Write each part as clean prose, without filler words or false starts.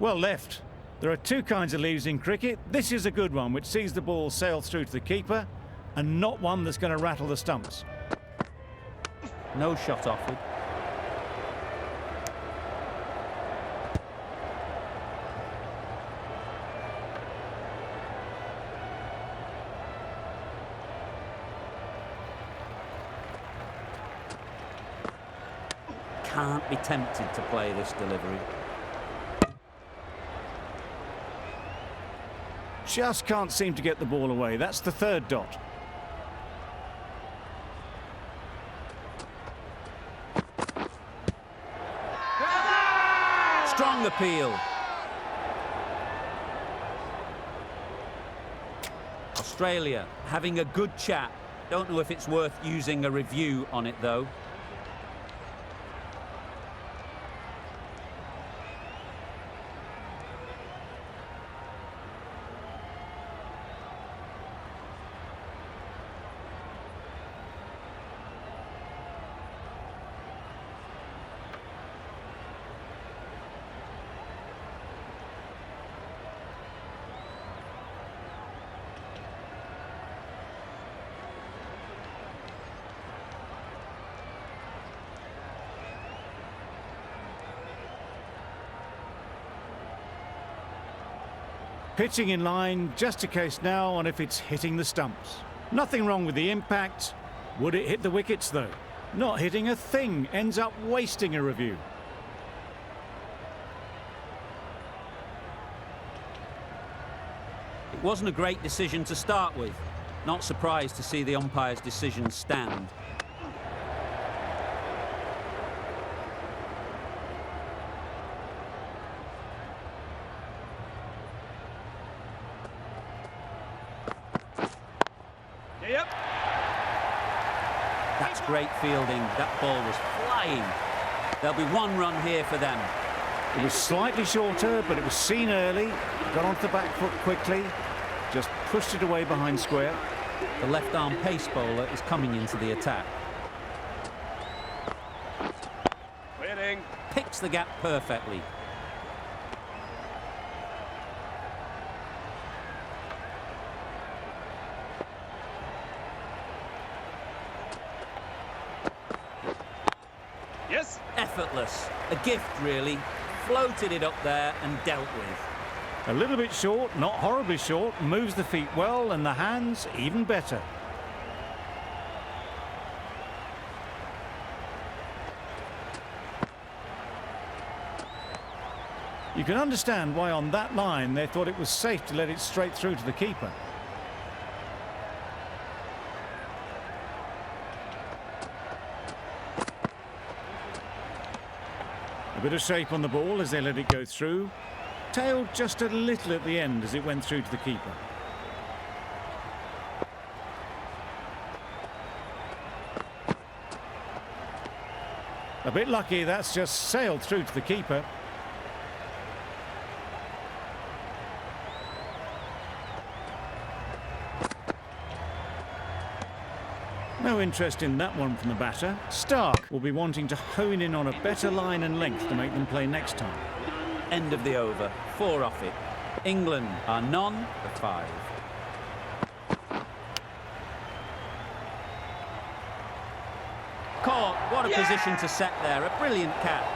Well left. There are two kinds of leaves in cricket. This is a good one, which sees the ball sail through to the keeper, and not one that's going to rattle the stumps. No shot offered. Can't be tempted to play this delivery. Just can't seem to get the ball away. That's the third dot. Strong appeal. Australia having a good chat. Don't know if it's worth using a review on it though. Pitching in line, just a case now on if it's hitting the stumps. Nothing wrong with the impact. Would it hit the wickets though? Not hitting a thing, ends up wasting a review. It wasn't a great decision to start with. Not surprised to see the umpire's decision stand. Yep. That's great fielding. That ball was flying. There'll be one run here for them. It was slightly shorter, but it was seen early. Got onto the back foot quickly. Just pushed it away behind square. The left-arm pace bowler is coming into the attack. Winning. Picks the gap perfectly. Yes. Effortless. A gift, really. Floated it up there and dealt with. A little bit short, not horribly short, moves the feet well and the hands even better. You can understand why on that line they thought it was safe to let it straight through to the keeper. A bit of shape on the ball as they let it go through. Tailed just a little at the end as it went through to the keeper. A bit lucky, that's just sailed through to the keeper. No interest in that one from the batter. Stark will be wanting to hone in on a better line and length to make them play next time. End of the over. 4 off it. England are none for 5. Caught. What a position to set there. A brilliant catch.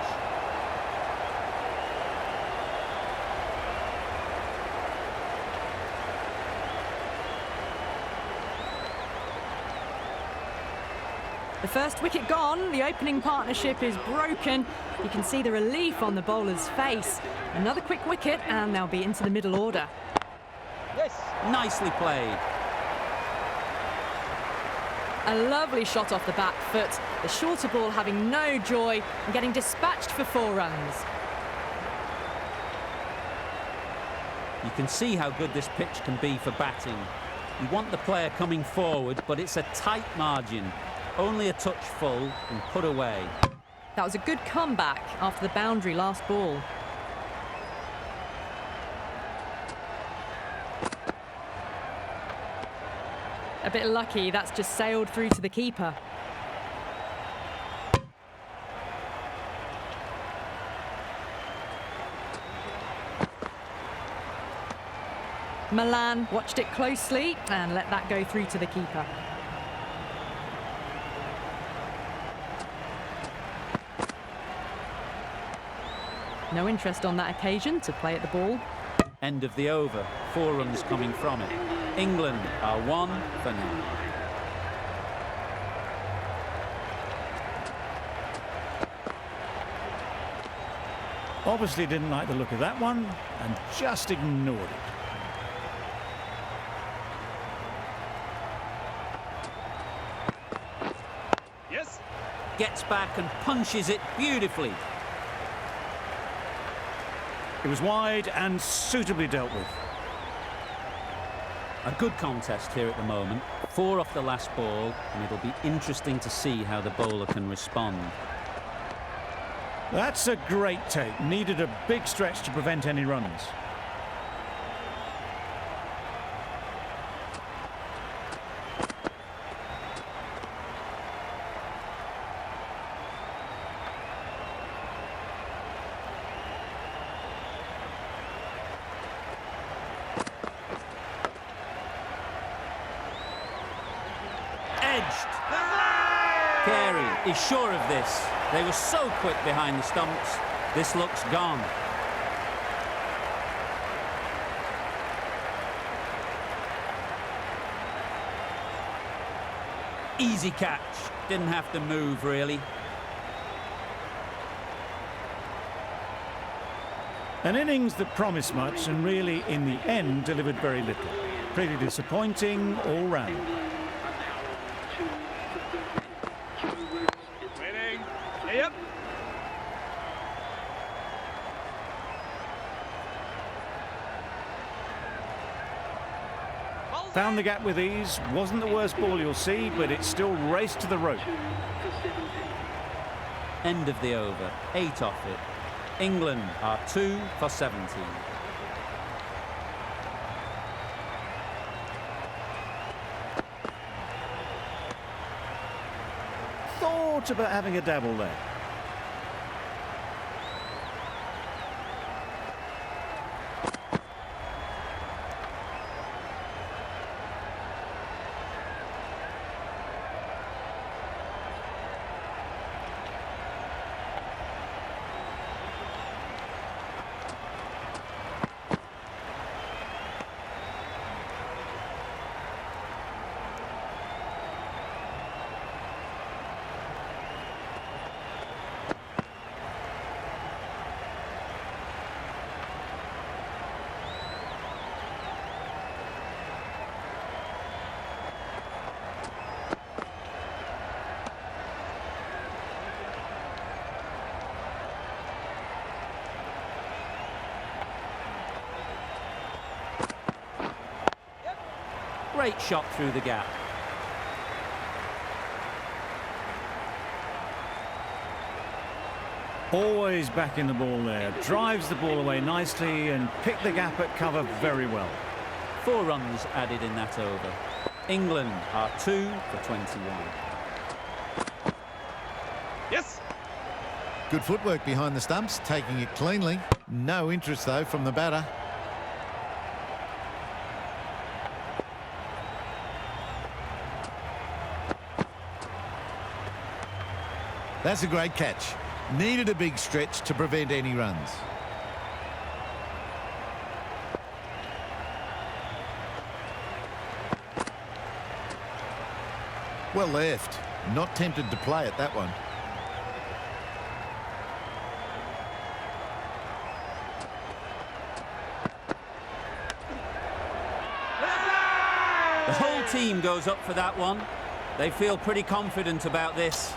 The first wicket gone, the opening partnership is broken. You can see the relief on the bowler's face. Another quick wicket and they'll be into the middle order. Yes. Nicely played. A lovely shot off the back foot. The shorter ball having no joy and getting dispatched for 4 runs. You can see how good this pitch can be for batting. You want the player coming forward, but it's a tight margin. Only a touch full and put away. That was a good comeback after the boundary last ball. A bit lucky, that's just sailed through to the keeper. Milan watched it closely and let that go through to the keeper. No interest on that occasion to play at the ball. End of the over. 4 runs coming from it. England are 1 for 0. Obviously didn't like the look of that one and just ignored it. Yes. Gets back and punches it beautifully. It was wide and suitably dealt with. A good contest here at the moment. 4 off the last ball, and it'll be interesting to see how the bowler can respond. That's a great take. Needed a big stretch to prevent any runs. Carey is sure of this. They were so quick behind the stumps. This looks gone. Easy catch. Didn't have to move, really. An innings that promised much and really, in the end, delivered very little. Pretty disappointing all round. Waiting. Yep. Found the gap with ease. Wasn't the worst ball you'll see, but it still raced to the rope. End of the over. 8 off it. England are 2 for 17. Thought about having a dabble there. Great shot through the gap. Always back in the ball there. Drives the ball away nicely and picked the gap at cover very well. 4 runs added in that over. England are 2 for 21. Yes. Good footwork behind the stumps, taking it cleanly. No interest, though, from the batter. That's a great catch. Needed a big stretch to prevent any runs. Well left. Not tempted to play at that one. The whole team goes up for that one. They feel pretty confident about this.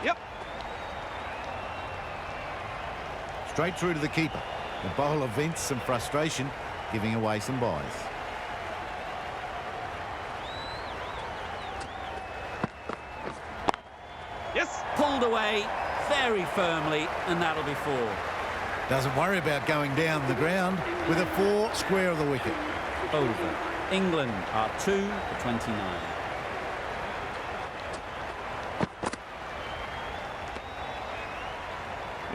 Yep. Straight through to the keeper. The bowler vents some frustration, giving away some byes. Yes. Pulled away very firmly, and that'll be 4. Doesn't worry about going down the ground with a 4 square of the wicket. Over. England are 2 for 29.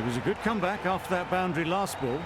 It was a good comeback after that boundary last ball.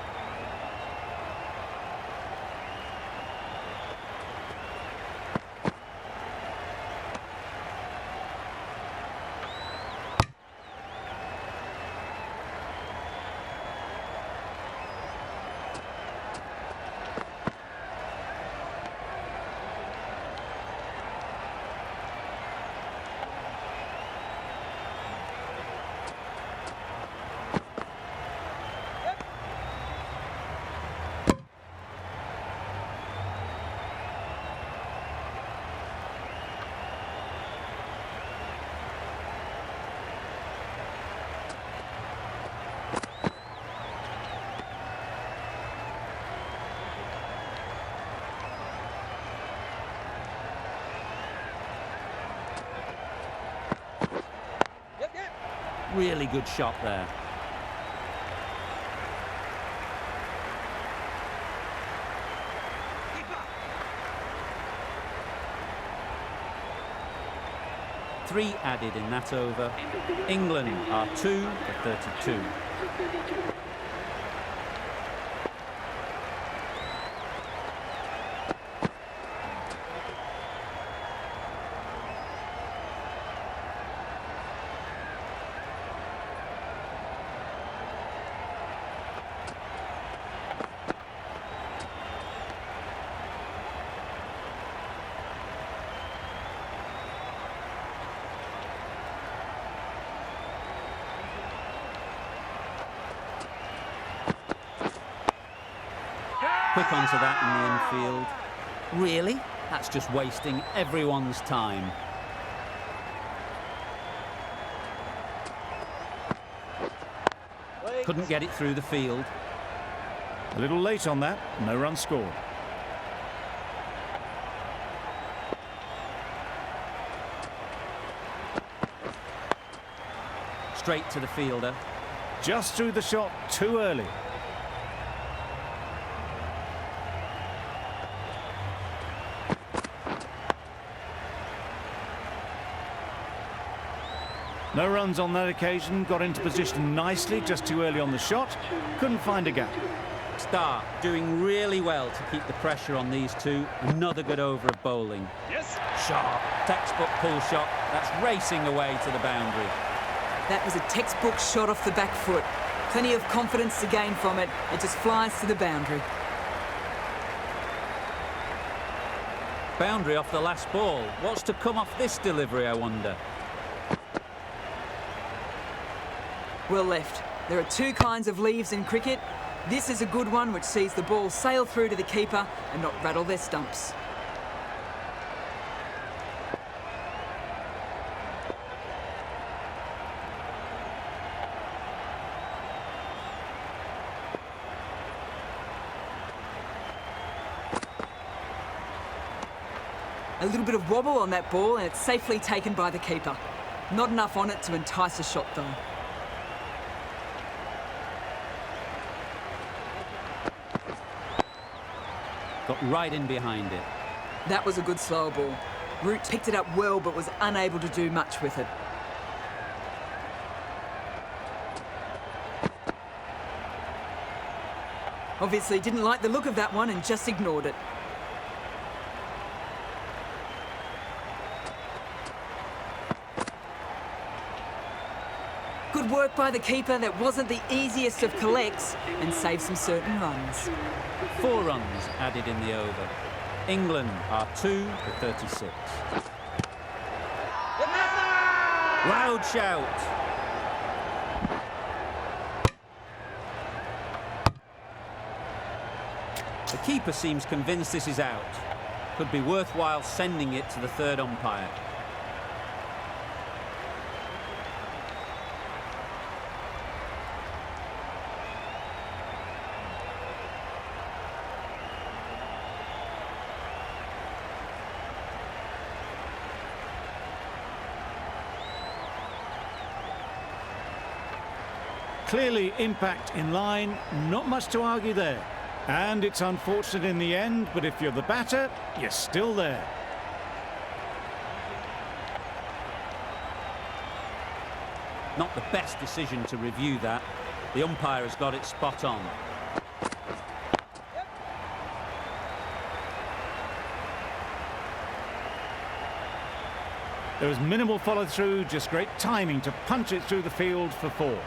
Really good shot there. Three added in that over. England are 2 for 32. Quick onto that in the infield. Really? That's just wasting everyone's time. Couldn't get it through the field. A little late on that, no run scored. Straight to the fielder. Just threw the shot too early. No runs on that occasion, got into position nicely, just too early on the shot, couldn't find a gap. Start doing really well to keep the pressure on these two. Another good over of bowling. Yes. Sharp, textbook pull shot, that's racing away to the boundary. That was a textbook shot off the back foot. Plenty of confidence to gain from it. It just flies to the boundary. Boundary off the last ball. What's to come off this delivery, I wonder? Well left. There are two kinds of leaves in cricket. This is a good one which sees the ball sail through to the keeper and not rattle their stumps. A little bit of wobble on that ball and it's safely taken by the keeper. Not enough on it to entice a shot though. Got right in behind it. That was a good slower ball. Root picked it up well but was unable to do much with it. Obviously didn't like the look of that one and just ignored it. Good work by the keeper. That wasn't the easiest of collects and saved some certain runs. 4 runs added in the over. England are 2 for 36. Loud shout. The keeper seems convinced this is out. Could be worthwhile sending it to the third umpire. Clearly impact in line, not much to argue there. And it's unfortunate in the end, but if you're the batter, you're still there. Not the best decision to review that. The umpire has got it spot on. There was minimal follow-through, just great timing to punch it through the field for 4.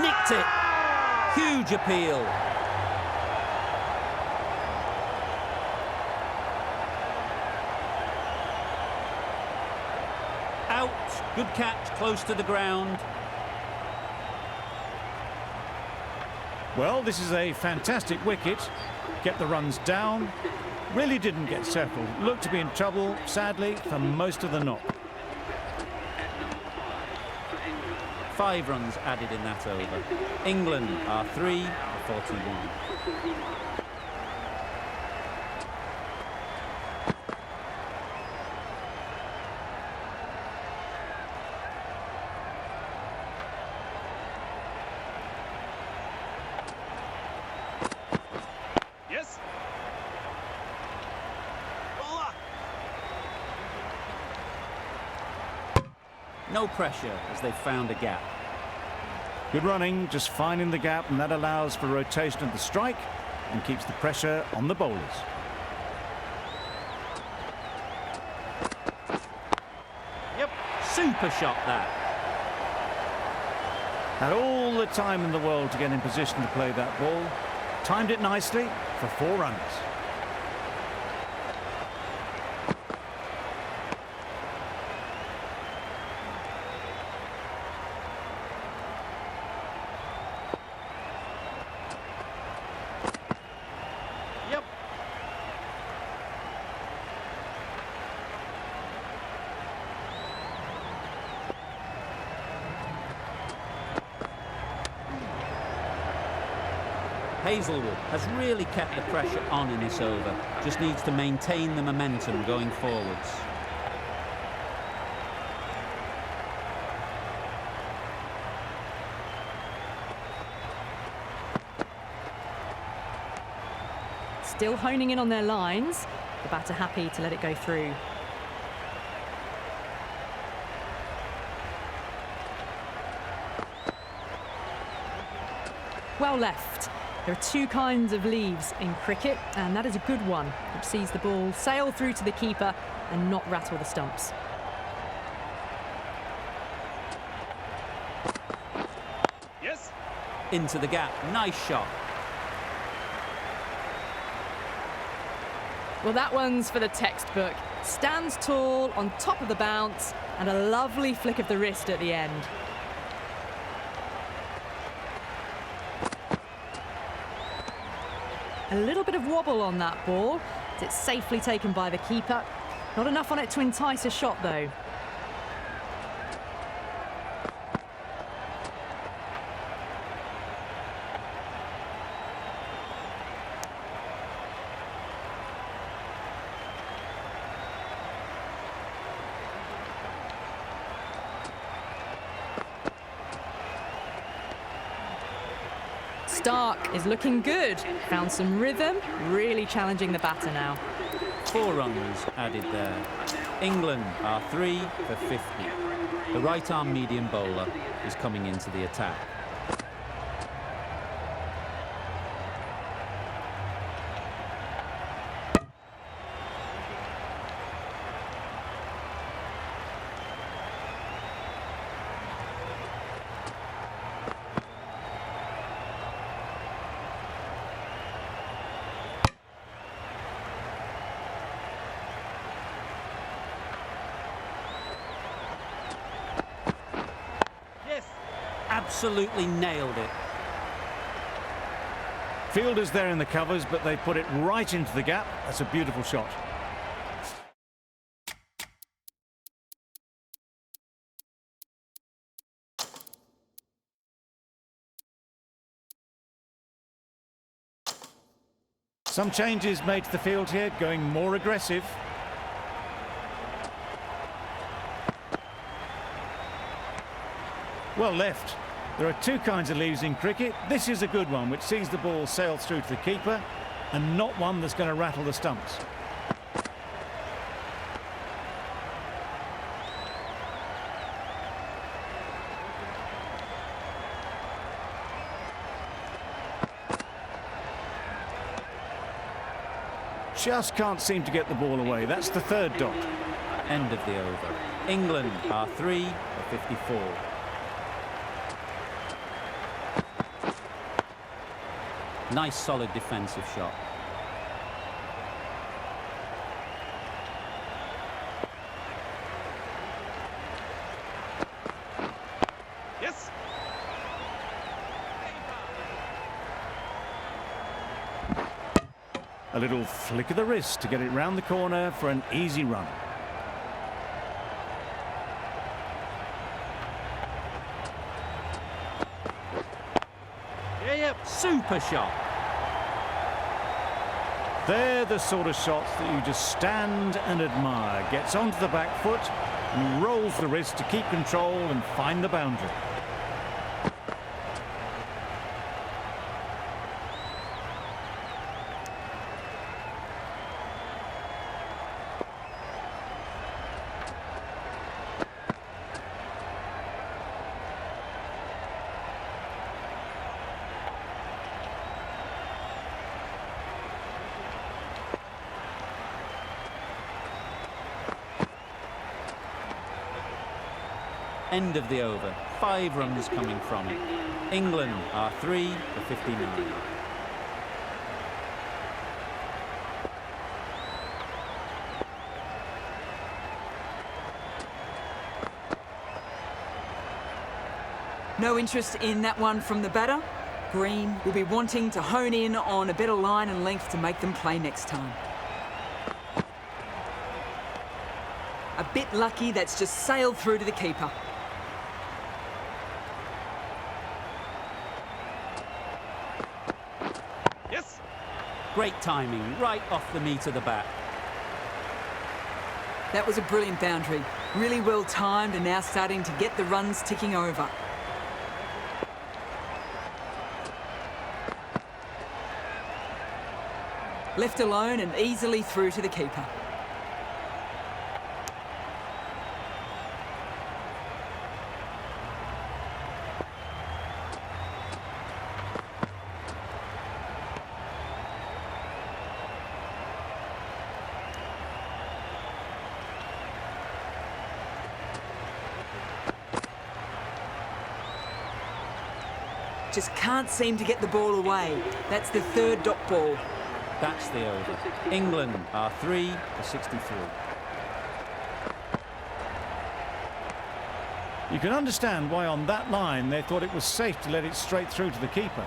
Nicked it. Huge appeal. Out. Good catch, close to the ground. Well, this is a fantastic wicket. Kept the runs down. Really didn't get settled. Looked to be in trouble, sadly, for most of the knock. 5 runs added in that over. England are 3 for 41. Yes. Bowler. No pressure as they've found a gap. Good running, just finding the gap, and that allows for rotation of the strike and keeps the pressure on the bowlers. Yep. Super shot that. Had all the time in the world to get in position to play that ball. Timed it nicely for 4 runs. Yep. Hazelwood has really kept the pressure on in this over. Just needs to maintain the momentum going forwards. Still honing in on their lines. The batter happy to let it go through. Well left. There are 2 kinds of leaves in cricket, and that is a good one, which sees the ball sail through to the keeper and not rattle the stumps. Yes. Into the gap. Nice shot. Well, that one's for the textbook. Stands tall on top of the bounce and a lovely flick of the wrist at the end. A little bit of wobble on that ball. It's safely taken by the keeper. Not enough on it to entice a shot, though. Stark is looking good. Found some rhythm, really challenging the batter now. 4 runs added there. England are 3 for 50. The right-arm medium bowler is coming into the attack. Absolutely nailed it. Fielders there in the covers, but they put it right into the gap. That's a beautiful shot. Some changes made to the field here, going more aggressive. Well left. There are two kinds of leaves in cricket. This is a good one, which sees the ball sail through to the keeper, and not one that's going to rattle the stumps. Just can't seem to get the ball away. That's the third dot. End of the over. England are 3 for 54. Nice solid defensive shot. Yes. A little flick of the wrist to get it round the corner for an easy run. Yep. Super shot. They're the sort of shots that you just stand and admire. Gets onto the back foot and rolls the wrist to keep control and find the boundary. End of the over. 5 runs coming from it. England are 3 for 59. No interest in that one from the batter. Green will be wanting to hone in on a better line and length to make them play next time. A bit lucky, that's just sailed through to the keeper. Yes. Great timing, right off the meat of the bat. That was a brilliant boundary. Really well timed and now starting to get the runs ticking over. Left alone and easily through to the keeper. Just can't seem to get the ball away. That's the third dot ball. That's the over. England are 3 for 63. You can understand why on that line they thought it was safe to let it straight through to the keeper.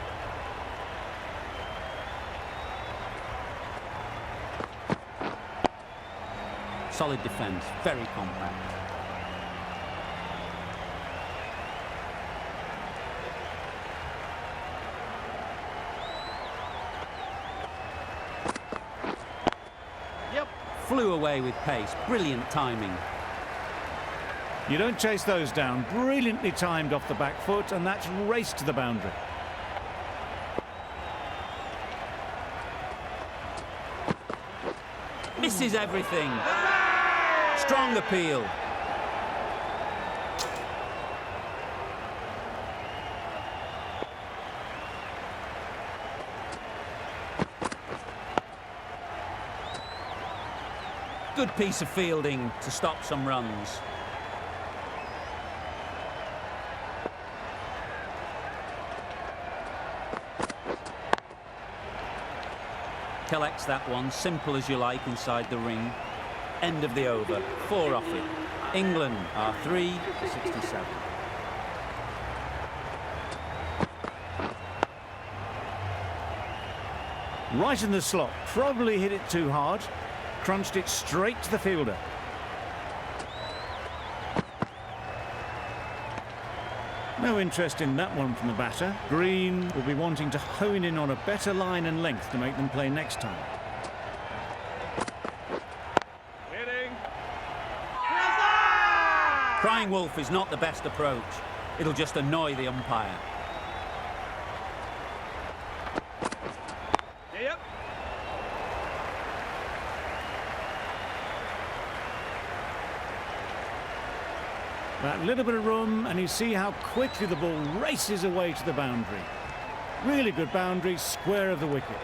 Solid defence, very compact. Flew away with pace. Brilliant timing. You don't chase those down. Brilliantly timed off the back foot, and that's raced to the boundary. Misses everything. Strong appeal. Good piece of fielding to stop some runs. Collects that one, simple as you like, inside the ring. End of the over, 4 off it. England are 3 for 67. Right in the slot, probably hit it too hard. Crunched it straight to the fielder. No interest in that one from the batter. Green will be wanting to hone in on a better line and length to make them play next time. Hitting. Crying wolf is not the best approach. It'll just annoy the umpire. Yep. That little bit of room, and you see how quickly the ball races away to the boundary. Really good boundary, square of the wicket.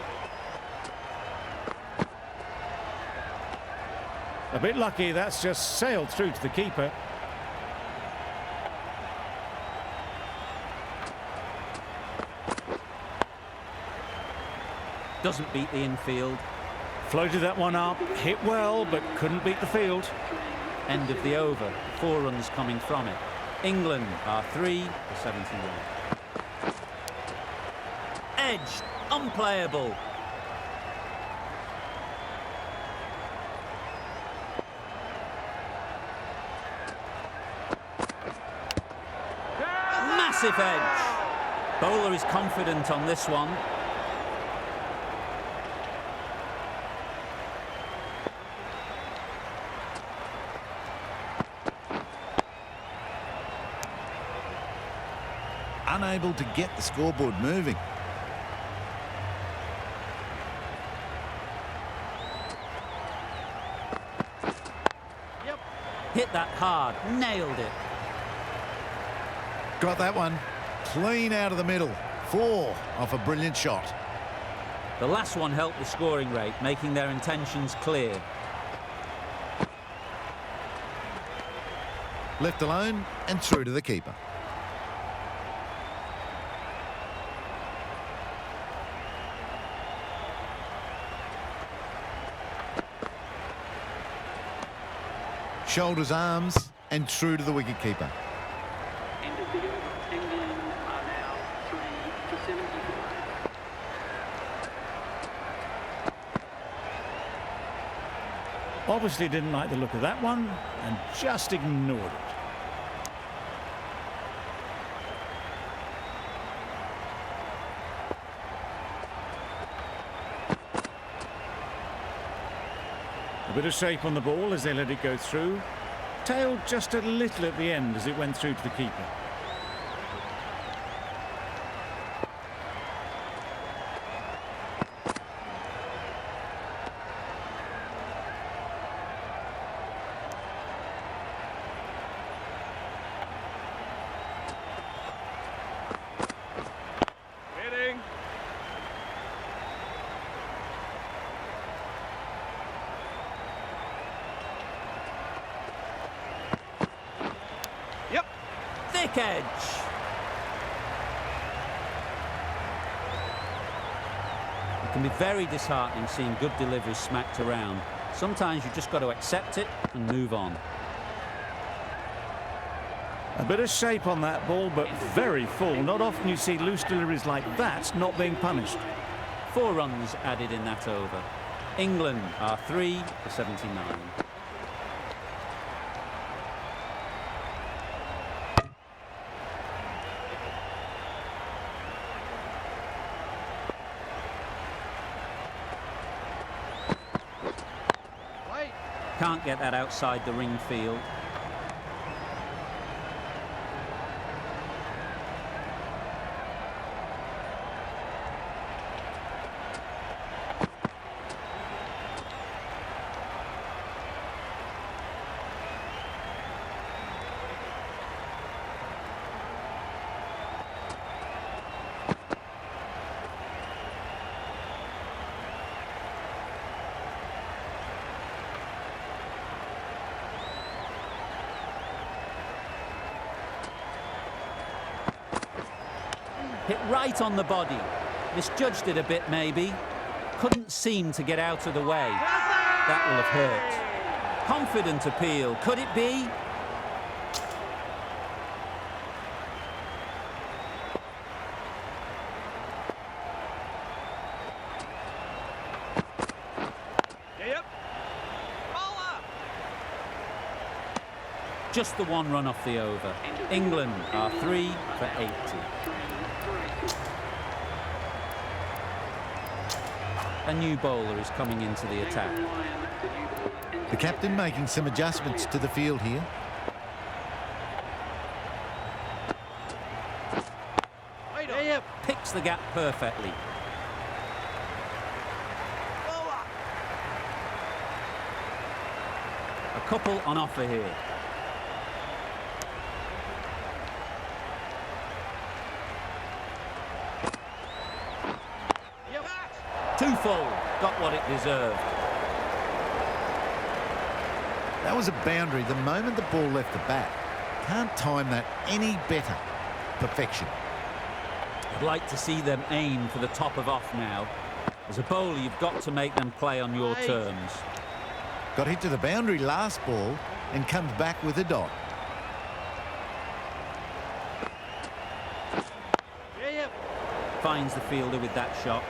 A bit lucky, that's just sailed through to the keeper. Doesn't beat the infield. Floated that one up, hit well, but couldn't beat the field. End of the over. 4 runs coming from it. England are 3 for 71. Edge, unplayable. Massive edge. Bowler is confident on this one. Unable to get the scoreboard moving. Yep. Hit that hard, nailed it. Got that one. Clean out of the middle. 4 off a brilliant shot. The last one helped the scoring rate, making their intentions clear. Left alone and through to the keeper. Shoulders, arms, and through to the wicketkeeper. End of the over. England are now 3 for 75. Obviously didn't like the look of that one and just ignored it. A bit of shape on the ball as they let it go through. Tailed just a little at the end as it went through to the keeper. Hitting. Yep. Thick edge. It can be very disheartening seeing good deliveries smacked around. Sometimes you've just got to accept it and move on. A bit of shape on that ball, but very full. Not often you see loose deliveries like that not being punished. 4 runs added in that over. England are 3 for 79. Right. Can't get that outside the ring field. Hit right on the body. Misjudged it a bit, maybe. Couldn't seem to get out of the way. That will have hurt. Confident appeal. Could it be? Yep. Bowler. Just the one run off the over. England are 3 for 80. A new bowler is coming into the attack. The captain making some adjustments to the field here. Wait on. Yep. Picks the gap perfectly. A couple on offer here. Yep. Twofold. Got what it deserved. That was a boundary the moment the ball left the bat. Can't time that any better. Perfection. I'd like to see them aim for the top of off now. As a bowler, you've got to make them play on your terms. Got hit to the boundary last ball and comes back with a dot. Yep. Finds the fielder with that shot.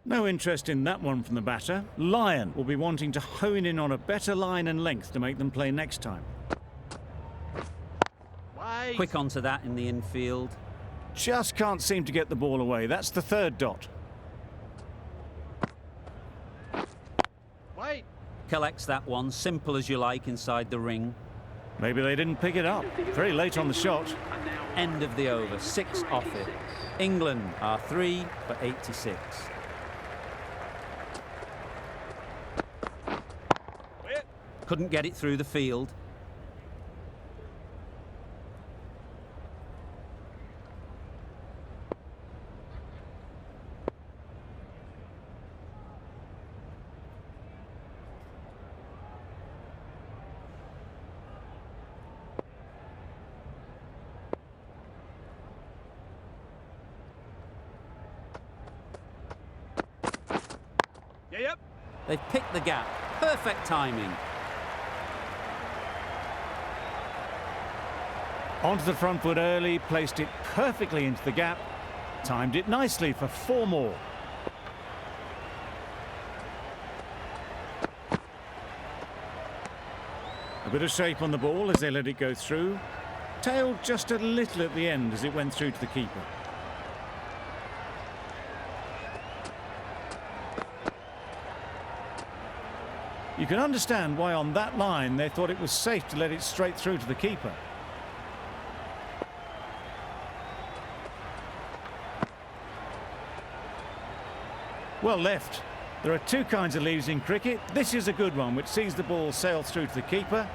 No interest in that one from the batter. Lyon will be wanting to hone in on a better line and length to make them play next time. Wait. Quick onto that in the infield. Just can't seem to get the ball away. That's the third dot. Wait. Collects that one, simple as you like, inside the ring. Maybe they didn't pick it up. Very late on the shot. End of the over, 6 off it. England are 3 for 86. Wait. Couldn't get it through the field. Yep. They've picked the gap. Perfect timing. Onto the front foot early, placed it perfectly into the gap. Timed it nicely for 4 more. A bit of shape on the ball as they let it go through. Tailed just a little at the end as it went through to the keeper. You can understand why on that line they thought it was safe to let it straight through to the keeper. Well left. There are 2 kinds of leaves in cricket. This is a good one, which sees the ball sail through to the keeper,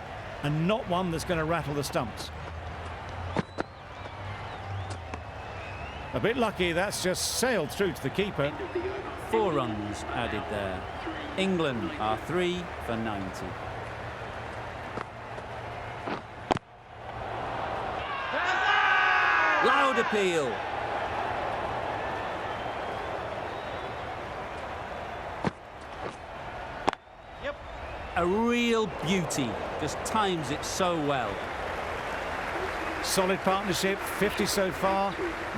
and not one that's going to rattle the stumps. A bit lucky, that's just sailed through to the keeper. 4 runs added there. England are 3 for 90. Loud appeal. Yep. A real beauty. Just times it so well. Solid partnership, 50 so far.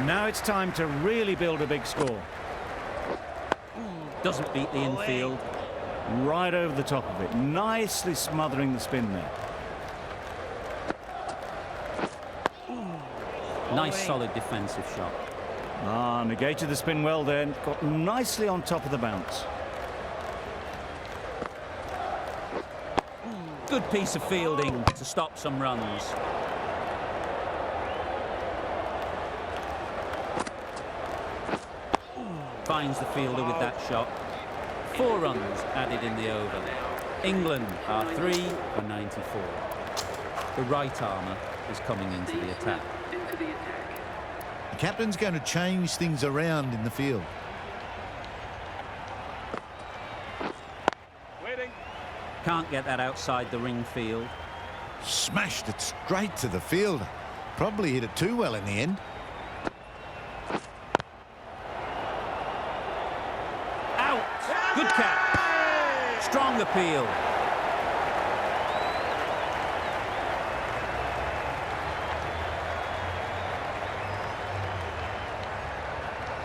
Now it's time to really build a big score. Doesn't beat the infield. Right over the top of it, nicely smothering the spin there. Nice solid defensive shot. Ah, negated the spin well then, got nicely on top of the bounce. Good piece of fielding to stop some runs. Finds the fielder with that shot. 4 runs added in the over. England are 3 for 94. The right armour is coming into the attack. The captain's going to change things around in the field. Waiting. Can't get that outside the ring field. Smashed it straight to the fielder. Probably hit it too well in the end. Out! Good catch. Strong appeal.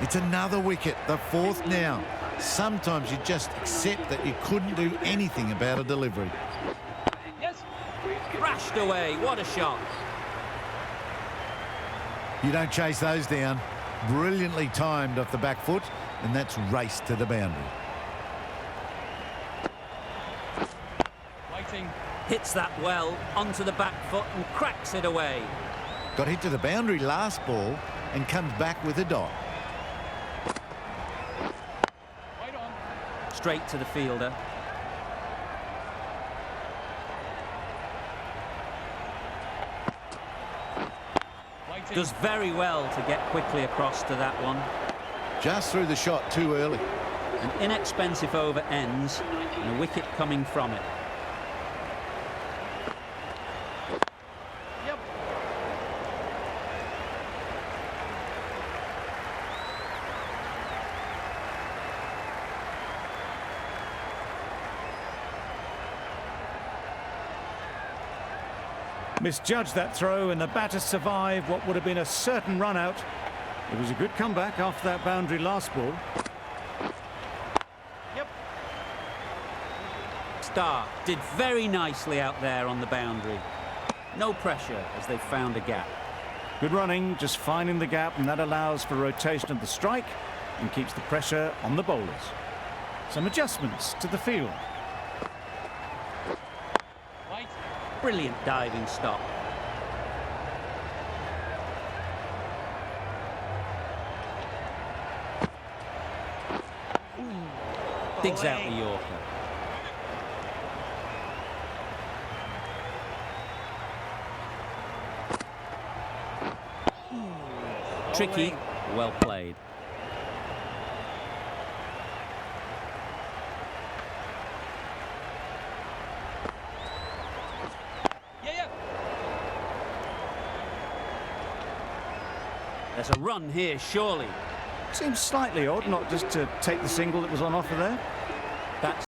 It's another wicket, the 4th now. Sometimes you just accept that you couldn't do anything about a delivery. Yes. Thrashed away. What a shot. You don't chase those down. Brilliantly timed off the back foot, and that's raced to the boundary. Waiting. Hits that well onto the back foot and cracks it away. Got hit to the boundary last ball and comes back with a dot. Wait on. Straight to the fielder. Waiting. Does very well to get quickly across to that one. Just threw the shot too early. An inexpensive over ends and a wicket coming from it. Yep. Misjudged that throw, and the batter survived what would have been a certain run out. It was a good comeback after that boundary last ball. Yep. Stark did very nicely out there on the boundary. No pressure as they found a gap. Good running, just finding the gap, and that allows for rotation of the strike and keeps the pressure on the bowlers. Some adjustments to the field. Wait. Brilliant diving stop. Digs out the Yorker. Tricky, well played. Yeah. There's a run here, surely. Seems slightly odd not just to take the single that was on offer there.